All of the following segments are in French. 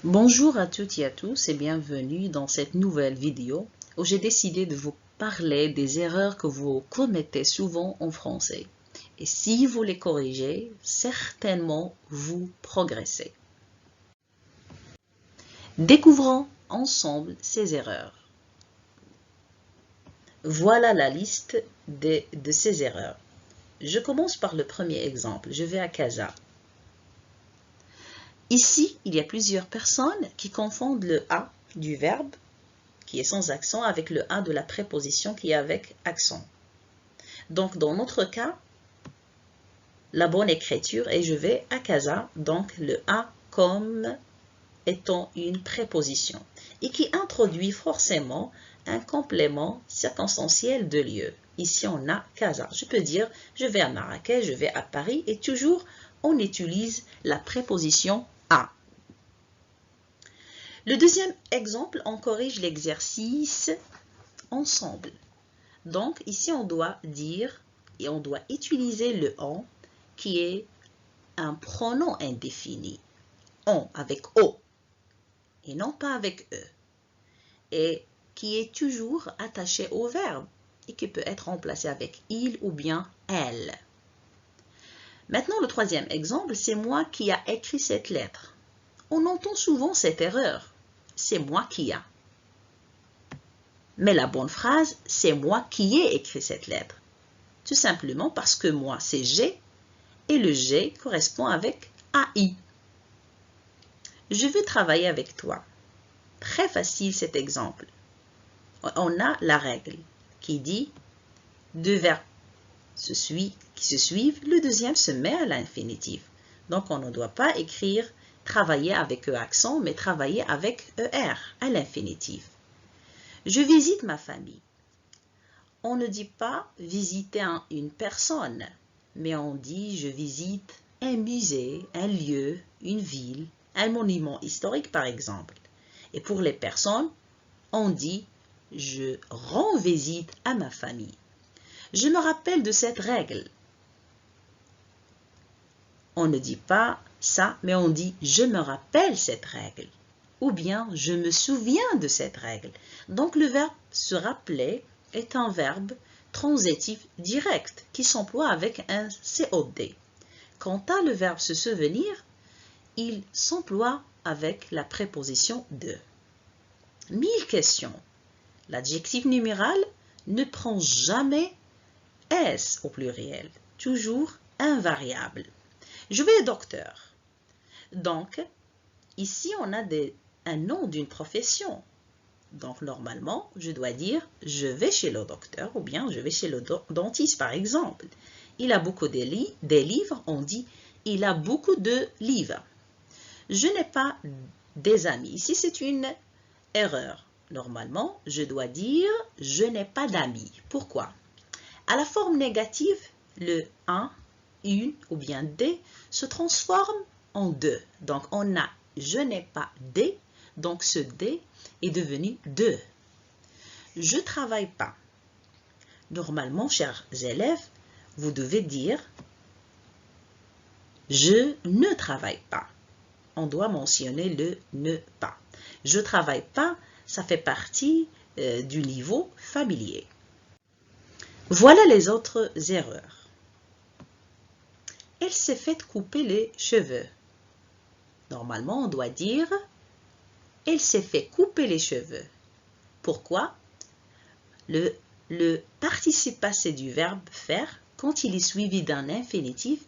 Bonjour à toutes et à tous et bienvenue dans cette nouvelle vidéo où j'ai décidé de vous parler des erreurs que vous commettez souvent en français. Et si vous les corrigez, certainement vous progressez. Découvrons ensemble ces erreurs. Voilà la liste de ces erreurs. Je commence par le premier exemple. Je vais à Casa. Ici, il y a plusieurs personnes qui confondent le A du verbe qui est sans accent avec le A de la préposition qui est avec accent. Donc, dans notre cas, la bonne écriture est je vais à casa, donc le A comme étant une préposition et qui introduit forcément un complément circonstanciel de lieu. Ici, on a casa. Je peux dire je vais à Marrakech, je vais à Paris et toujours on utilise la préposition à. Le deuxième exemple, on corrige l'exercice ensemble. Donc, ici, on doit dire et on doit utiliser le on qui est un pronom indéfini. On avec O et non pas avec E. Et qui est toujours attaché au verbe et qui peut être remplacé avec il ou bien elle. Maintenant, le troisième exemple, c'est moi qui a écrit cette lettre. On entend souvent cette erreur. C'est moi qui a. Mais la bonne phrase, c'est moi qui ai écrit cette lettre. Tout simplement parce que moi, c'est j'ai et le G correspond avec AI. Je veux travailler avec toi. Très facile cet exemple. On a la règle qui dit deux verbes qui se suivent, le deuxième se met à l'infinitif. Donc on ne doit pas écrire travailler avec E accent, mais travailler avec ER à l'infinitif. Je visite ma famille. On ne dit pas visiter une personne, mais on dit je visite un musée, un lieu, une ville, un monument historique par exemple. Et pour les personnes, on dit je rends visite à ma famille. Je me rappelle de cette règle. On ne dit pas ça, mais on dit je me rappelle cette règle. Ou bien je me souviens de cette règle. Donc le verbe se rappeler est un verbe transitif direct qui s'emploie avec un COD. Quant à le verbe se souvenir, il s'emploie avec la préposition de. 1000 questions. L'adjectif numéral ne prend jamais S au pluriel, toujours invariable. Je vais au docteur. Donc, ici, on a un nom d'une profession. Donc, normalement, je dois dire je vais chez le docteur ou bien je vais chez le dentiste, par exemple. Il a beaucoup de livres, on dit il a beaucoup de livres. Je n'ai pas des amis. Ici, c'est une erreur. Normalement, je dois dire je n'ai pas d'amis. Pourquoi? À la forme négative, le un, une ou bien des se transforme en deux. Donc, on a je n'ai pas des, donc ce des est devenu deux. Je ne travaille pas. Normalement, chers élèves, vous devez dire je ne travaille pas. On doit mentionner le ne pas. Je ne travaille pas, ça fait partie du niveau familier. Voilà les autres erreurs. Elle s'est fait couper les cheveux. Normalement, on doit dire elle s'est fait couper les cheveux. Pourquoi? Le participe passé du verbe faire, quand il est suivi d'un infinitif,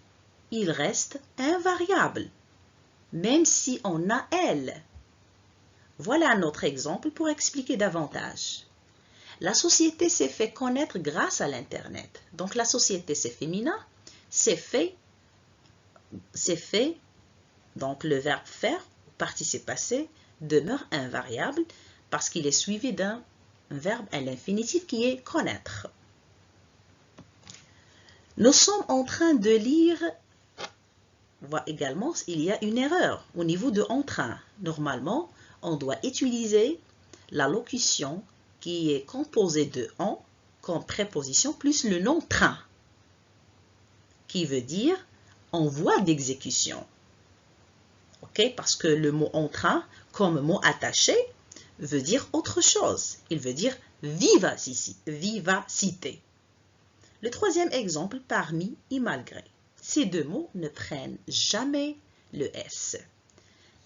il reste invariable, même si on a elle. Voilà un autre exemple pour expliquer davantage. La société s'est fait connaître grâce à l'Internet. Donc la société, c'est féminin, c'est fait, donc le verbe faire, participe passé, demeure invariable parce qu'il est suivi d'un verbe à l'infinitif qui est connaître. Nous sommes en train de lire, voilà également, il y a une erreur au niveau de en train. Normalement, on doit utiliser la locution qui est composée de en comme préposition plus le nom train, qui veut dire en voie d'exécution. Ok, parce que le mot en train, comme mot attaché, veut dire autre chose. Il veut dire vivacité. Le troisième exemple, parmi et malgré. Ces deux mots ne prennent jamais le S.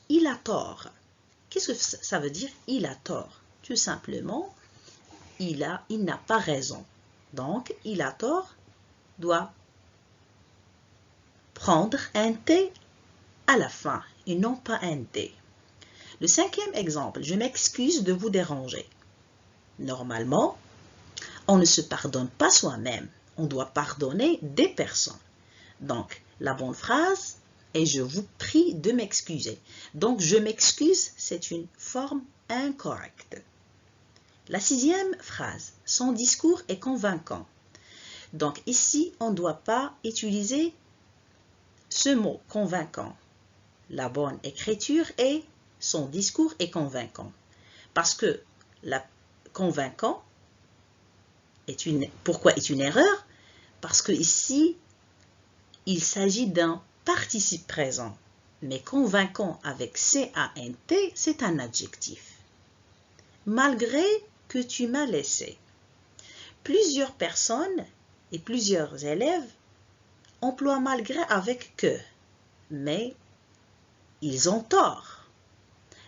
Il a tort. Qu'est-ce que ça veut dire il a tort? Tout simplement, il n'a pas raison. Donc, il a tort doit prendre un T à la fin et non pas un D. Le cinquième exemple, je m'excuse de vous déranger. Normalement, on ne se pardonne pas soi-même. On doit pardonner des personnes. Donc, la bonne phrase est je vous prie de m'excuser. Donc, je m'excuse, c'est une forme incorrecte. La sixième phrase, son discours est convaincant. Donc, ici, on ne doit pas utiliser ce mot convaincant. La bonne écriture est son discours est convaincant. Parce que la convaincant pourquoi est une erreur? Parce que ici, il s'agit d'un participe présent. Mais convaincant avec C-A-N-T, c'est un adjectif. Malgré que tu m'as laissé. Plusieurs personnes et plusieurs élèves emploient malgré avec que. Mais ils ont tort.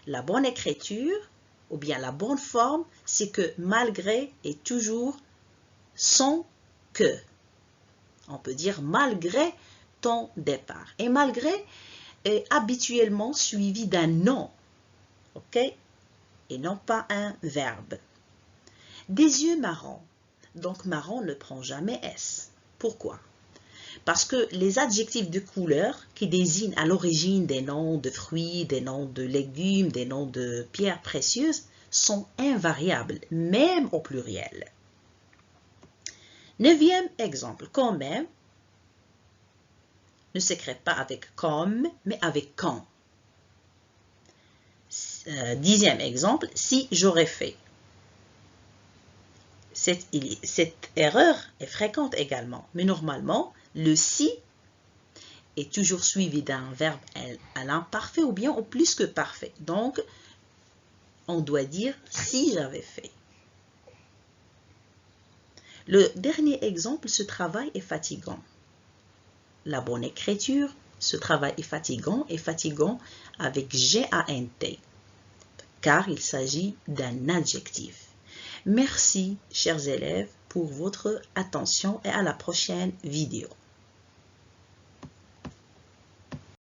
La bonne écriture, ou bien la bonne forme, c'est que malgré est toujours sans que. On peut dire malgré ton départ. Et malgré est habituellement suivi d'un non. OK? Et non pas un verbe. Des yeux marrons. Donc marron ne prend jamais S. Pourquoi? Parce que les adjectifs de couleur qui désignent à l'origine des noms de fruits, des noms de légumes, des noms de pierres précieuses sont invariables, même au pluriel. Neuvième exemple, quand même ne s'écrit pas avec comme, mais avec quand. Dixième exemple, si j'aurais fait. Cette erreur est fréquente également, mais normalement, le si est toujours suivi d'un verbe à l'imparfait ou bien au plus que parfait. Donc, on doit dire si j'avais fait. Le dernier exemple, ce travail est fatigant. La bonne écriture, ce travail est fatigant avec G-A-N-T, car il s'agit d'un adjectif. Merci, chers élèves, pour votre attention et à la prochaine vidéo.